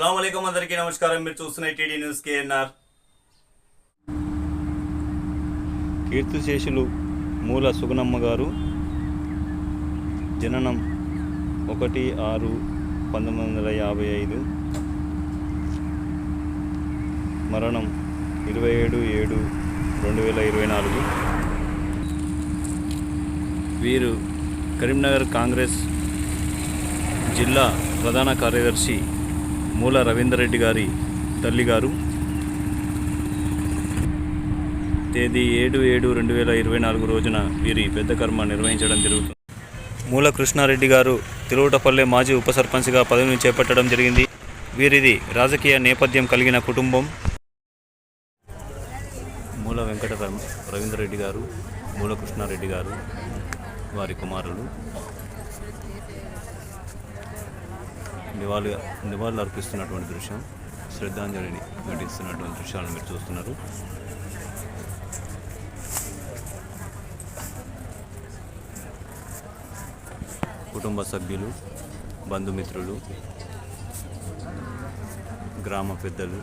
अस्सलामुअलैकुम అందరికీ నమస్కారం। మీరు చూస్తున్న టీడీ న్యూస్ కేఎన్ఆర్। కీర్తిశేషులు మూల సుగుణమ్మ గారు జననం 1/6/1955, మరణం 27/7/2024। వీరు కరీంనగర్ కాంగ్రెస్ జిల్లా ప్రధాన కార్యదర్శి మూల రవీందర్ రెడ్డి గారి తల్లి గారు। తేదీ 7/7/2024 రోజున వీరి పెద్ద కర్మ నిర్వహించడం జరుగుతుంది। మూల కృష్ణారెడ్డి గారు తిరువటపల్లె మాజీ ఉప సర్పంచ్గా పదవిని చేపట్టడం జరిగింది। వీరిది రాజకీయ నేపథ్యం కలిగిన కుటుంబం। మూల వెంకట రవీందర్ రెడ్డి గారు, మూల కృష్ణారెడ్డి గారు వారి కుమారులు నివాళులు అర్పిస్తున్నటువంటి దృశ్యం, శ్రద్ధాంజలిని ఘటిస్తున్నటువంటి దృశ్యాలను మీరు చూస్తున్నారు। కుటుంబ సభ్యులు, బంధుమిత్రులు, గ్రామ పెద్దలు,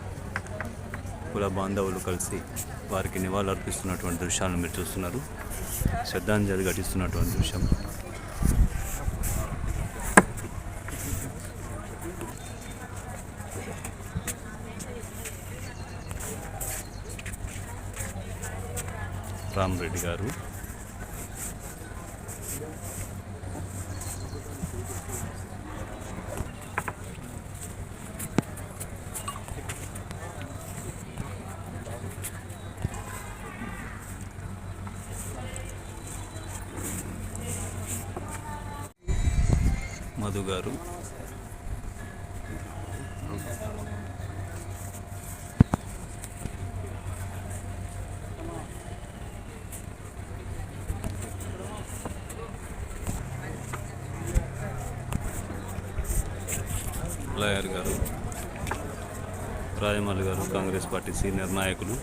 కుల బాంధవులు కలిసి వారికి నివాళులు అర్పిస్తున్నటువంటి దృశ్యాలను మీరు చూస్తున్నారు। శ్రద్ధాంజలి ఘటిస్తున్నటువంటి దృశ్యం। రామరెడ్డి గారు, మధు గారు, లాయర్ గారు, రాజమౌళి గారు కాంగ్రెస్ పార్టీ సీనియర్ నాయకులు,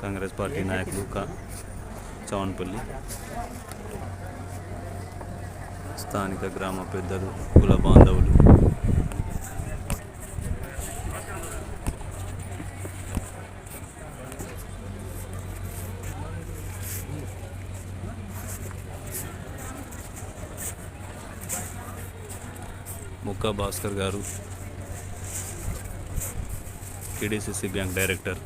కాంగ్రెస్ పార్టీ నాయకులు చవన్పల్లి, స్థానిక గ్రామ పెద్దలు, కుల బాంధవులు, ముక్కా భాస్కర్ గారు KDCC bank director,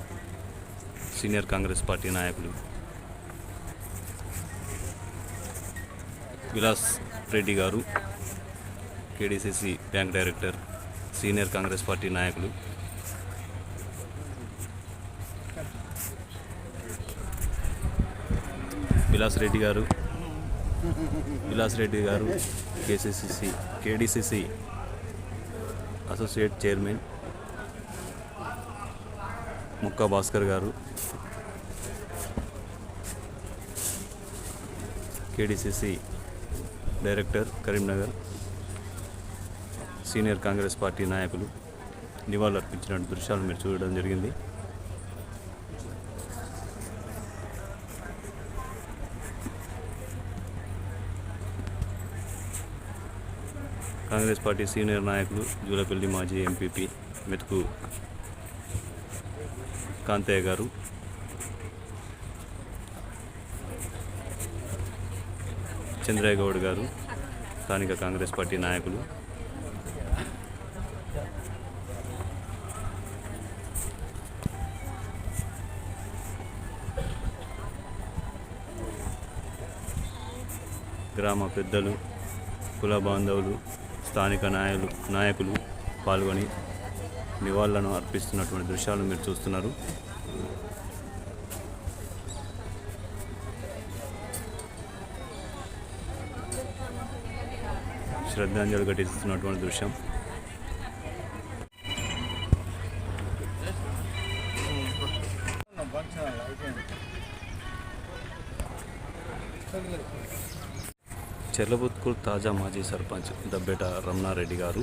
senior Congress party నాయకులు, విలాస్ రెడ్డి గారు KDCC bank director, senior Congress party నాయకులు, విలాస్ రెడ్డి గారు KDCC associate chairman, Mukka Bhaskar గారు KDCC director Karimnagar, senior Congress party నాయకులు నివాళులు అర్పించిన దృశ్యాలు మీరు చూడడం జరిగింది। కాంగ్రెస్ పార్టీ సీనియర్ నాయకులు జూలపల్లి మాజీ ఎంపీపీ మెతుకు కాంతయ్య గారు, చంద్రయ్య గౌడ్ గారు స్థానిక కాంగ్రెస్ పార్టీ నాయకులు, గ్రామ పెద్దలు, కుల బాంధవులు, స్థానిక నాయకులు పాల్గొని నివాళులను అర్పిస్తున్నటువంటి దృశ్యాలను మీరు చూస్తున్నారు। శ్రద్ధాంజలి ఘటిస్తున్నటువంటి దృశ్యం। చెర్లబుత్కూర్ తాజా మాజీ సర్పంచ్ దబ్బేట రమణారెడ్డి గారు,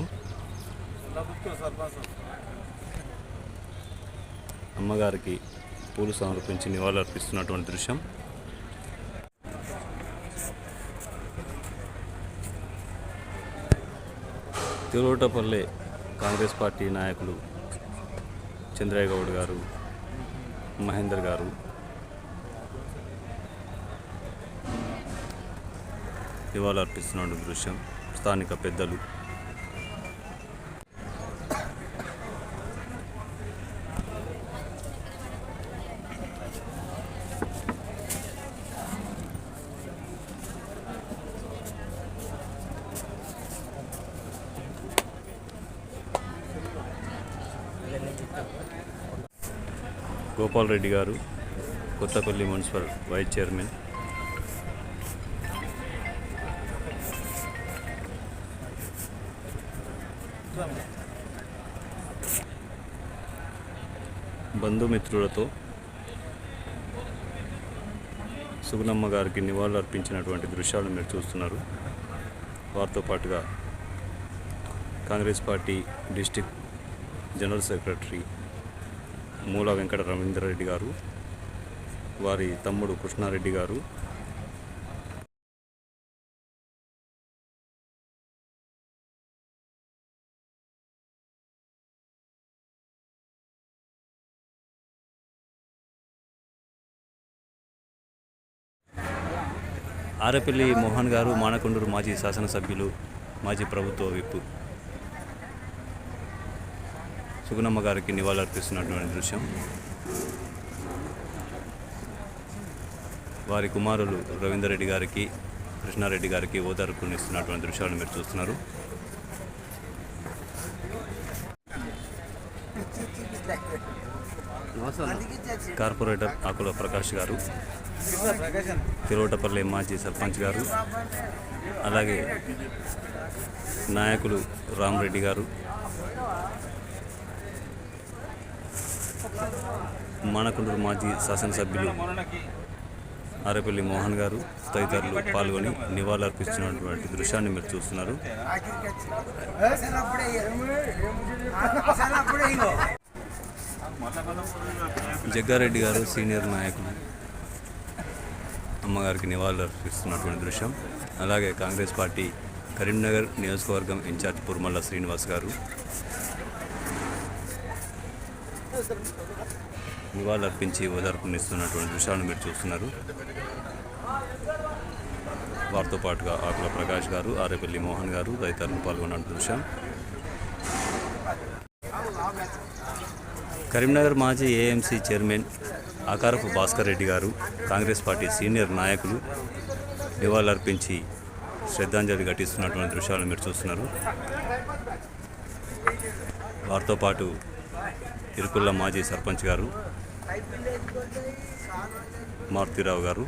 అమ్మగారికి పూలు సమర్పించి నివాళులర్పిస్తున్నటువంటి దృశ్యం. తిరువటపల్లె కాంగ్రెస్ పార్టీ నాయకులు చంద్రయ్య గౌడ్ గారు, మహేందర్ గారు నివాళులర్పిస్తున్న దృశ్యం. స్థానిక పెద్దలు గోపాల్ రెడ్డి గారు, కొత్తపల్లి మున్సిపల్ వైస్ చైర్మన్, బంధుమిత్రులతో సుగుణమ్మ గారికి నివాళులు అర్పించినటువంటి దృశ్యాలు మీరు చూస్తున్నారు. వారితో పాటుగా Congress party district general secretary మూల వెంకట రవీంద్రారెడ్డి గారు, వారి తమ్ముడు కృష్ణారెడ్డి గారు, ఆరపల్లి మోహన్ గారు, మానకొండూరు మాజీ శాసనసభ్యులు, మాజీ ప్రభుత్వ విప్ సుగుణమ్మ గారికి నివాళులర్పిస్తున్నటువంటి దృశ్యం. వారి కుమారులు రవీందర్రెడ్డి గారికి, కృష్ణారెడ్డి గారికి ఓదార్పునిస్తున్నటువంటి దృశ్యాలను మీరు చూస్తున్నారు. కార్పొరేటర్ ఆకుల ప్రకాష్ గారు, తిరువటపల్లి మాజీ సర్పంచ్ గారు, అలాగే నాయకులు రామరెడ్డి గారు, మానకొండూరు మాజీ శాసనసభ్యులు ఆరపల్లి మోహన్ గారు తదితరులు పాల్గొని నివాళులర్పిస్తున్నటువంటి దృశ్యాన్ని మీరు చూస్తున్నారు. జగ్గారెడ్డి గారు సీనియర్ నాయకులు అమ్మగారికి నివాళులర్పిస్తున్నటువంటి దృశ్యం. అలాగే కాంగ్రెస్ పార్టీ కరీంనగర్ నియోజకవర్గం ఇన్ఛార్జ్ పుర్మల్ల శ్రీనివాస్ గారు నివాళులర్పించి ఓదార్పునిస్తున్నటువంటి దృశ్యాలను మీరు చూస్తున్నారు. వారితో పాటుగా ఆకుల ప్రకాష్ గారు, ఆరేపల్లి మోహన్ గారు తదితరులు పాల్గొన్న దృశ్యం. కరీంనగర్ మాజీ ఏఎంసీ చైర్మన్ ఆకారపు భాస్కర్ రెడ్డి గారు, కాంగ్రెస్ పార్టీ సీనియర్ నాయకులు నివాళులర్పించి శ్రద్ధాంజలి ఘటిస్తున్నటువంటి దృశ్యాలను మీరు చూస్తున్నారు. వారితో పాటు ఇరుకుల్ల మాజీ సర్పంచ్ గారు మారుతిరావు గారు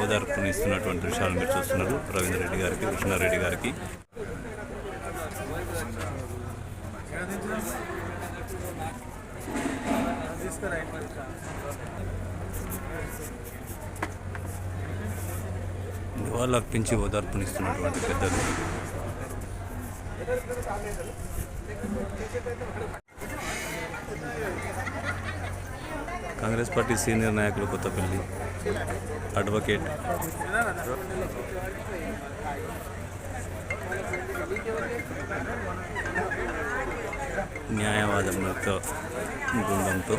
ఓదార్పునిస్తున్నటువంటి దృశ్యాలు మీరు చూస్తున్నారు. రవీంద్రరెడ్డి గారికి, కృష్ణారెడ్డి గారికి నివాళులర్పించి ఓదార్పునిస్తున్నటువంటి పెద్దలు కాంగ్రెస్ పార్టీ సీనియర్ నాయకులు కొత్తపల్లి అడ్వకేట్ న్యాయవాదంతో బృందంతో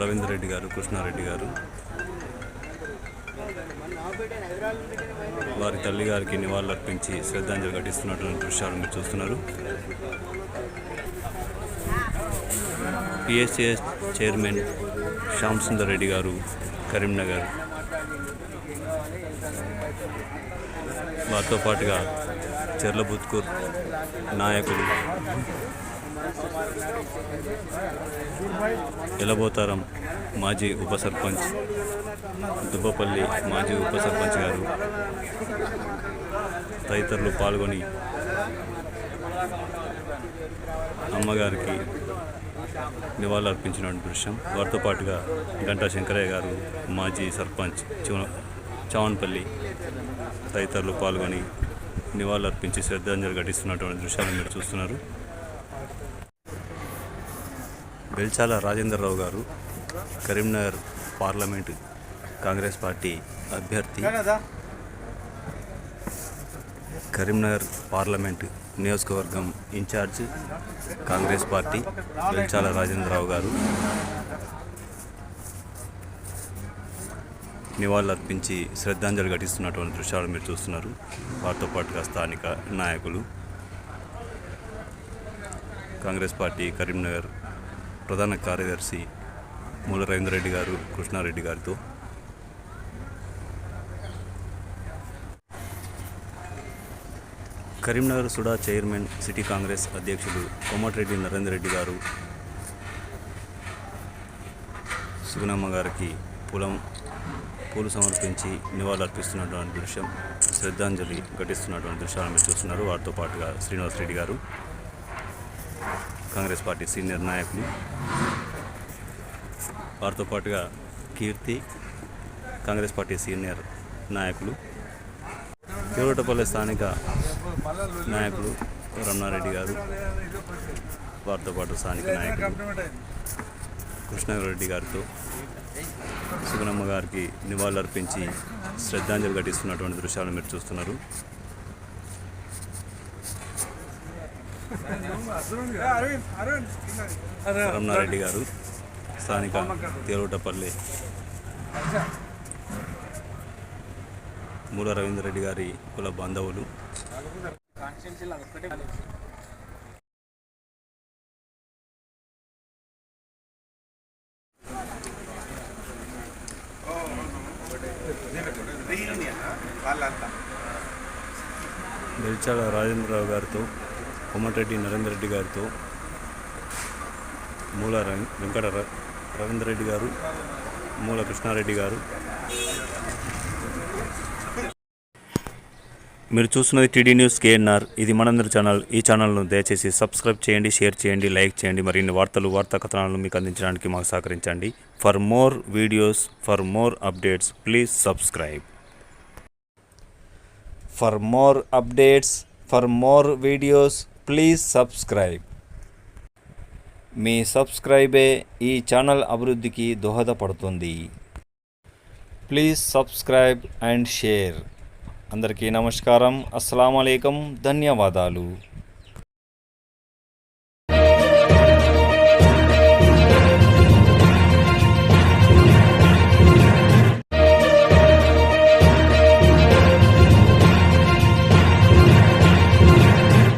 రవీంద్రరెడ్డి గారు, కృష్ణారెడ్డి గారు వారి తల్లి గారికి నివాళులర్పించి శ్రద్ధాంజలి ఘటిస్తున్నటువంటి దృశ్యాలు మీరు చూస్తున్నారు. పిఎస్సిఎస్ చైర్మన్ శ్యామ్ సుందర్ రెడ్డి గారు కరీంనగర్, వారితో పాటుగా చెర్లబుత్కూర్ నాయకులు ఎలబోతారం మాజీ ఉప సర్పంచ్, దుబ్బపల్లి మాజీ ఉప సర్పంచ్ గారు తదితరులు పాల్గొని అమ్మగారికి నివాళులర్పించిన దృశ్యం. వారితో పాటుగా గంటా శంకరయ్య గారు మాజీ సర్పంచ్ చవన్పల్లి తదితరులు పాల్గొని నివాళులర్పించి శ్రద్ధాంజలి ఘటిస్తున్నటువంటి దృశ్యాలు మీరు చూస్తున్నారు. బెల్చాల రాజేంద్రరావు గారు కరీంనగర్ పార్లమెంటు కాంగ్రెస్ పార్టీ అభ్యర్థి, కరీంనగర్ పార్లమెంటు నియోజకవర్గం ఇన్ఛార్జ్ కాంగ్రెస్ పార్టీ బెల్చాల రాజేంద్రరావు గారు నివాళులర్పించి శ్రద్ధాంజలి ఘటిస్తున్నటువంటి దృశ్యాలు మీరు చూస్తున్నారు. వారితో పాటుగా స్థానిక నాయకులు, కాంగ్రెస్ పార్టీ కరీంనగర్ ప్రధాన కార్యదర్శి మూల రవీందర్ రెడ్డి గారు, కృష్ణారెడ్డి గారితో కరీంనగర్ సుడా చైర్మన్ సిటీ కాంగ్రెస్ అధ్యక్షులు కోమటిరెడ్డి నరేందర్ రెడ్డి గారు సుగుణమ్మ గారికి పూలు సమర్పించి నివాళులర్పిస్తున్నటువంటి దృశ్యం, శ్రద్ధాంజలి ఘటిస్తున్నటువంటి దృశ్యాలను మీరు చూస్తున్నారు. వారితో పాటుగా శ్రీనివాస్ రెడ్డి గారు, కాంగ్రెస్ పార్టీ సీనియర్ నాయకులు, వారితో పాటుగా కీర్తి, కాంగ్రెస్ పార్టీ సీనియర్ నాయకులు, తిరువటపల్లి స్థానిక నాయకులు రమణారెడ్డి గారు, వారితో పాటు స్థానిక నాయకులు కృష్ణారెడ్డి గారితో సుగుణమ్మ గారికి నివాళులర్పించి శ్రద్ధాంజలి ఘటిస్తున్నటువంటి దృశ్యాలను మీరు చూస్తున్నారు. రమణారెడ్డి గారు స్థానిక తిరువటపల్లి మూల రవీందర్ రెడ్డి గారి కుల బాంధవులు, బెల్చాల రాజేంద్రరావు గారితో, కోమటిరెడ్డి నరేందర్ రెడ్డి గారితో, మూల వెంకట రవీందర్ రెడ్డి గారు, మూల కృష్ణారెడ్డి గారు. మీరు చూస్తున్నది టీడీ న్యూస్ కేఎన్ఆర్. ఇది మనందరి ఛానల్. ఈ ఛానల్ను దయచేసి సబ్స్క్రైబ్ చేయండి, షేర్ చేయండి, లైక్ చేయండి. మరిన్ని వార్తా కథనాలను మీకు అందించడానికి మాకు సహకరించండి. For more videos, for more updates, please subscribe. For more updates, for more videos, please subscribe. మీ సబ్స్క్రైబే ఈ ఛానల్ అభివృద్ధికి దోహదపడుతుంది. Please subscribe and share. అందరికీ నమస్కారం. అస్సలాము అలైకుం. ధన్యవాదాలు.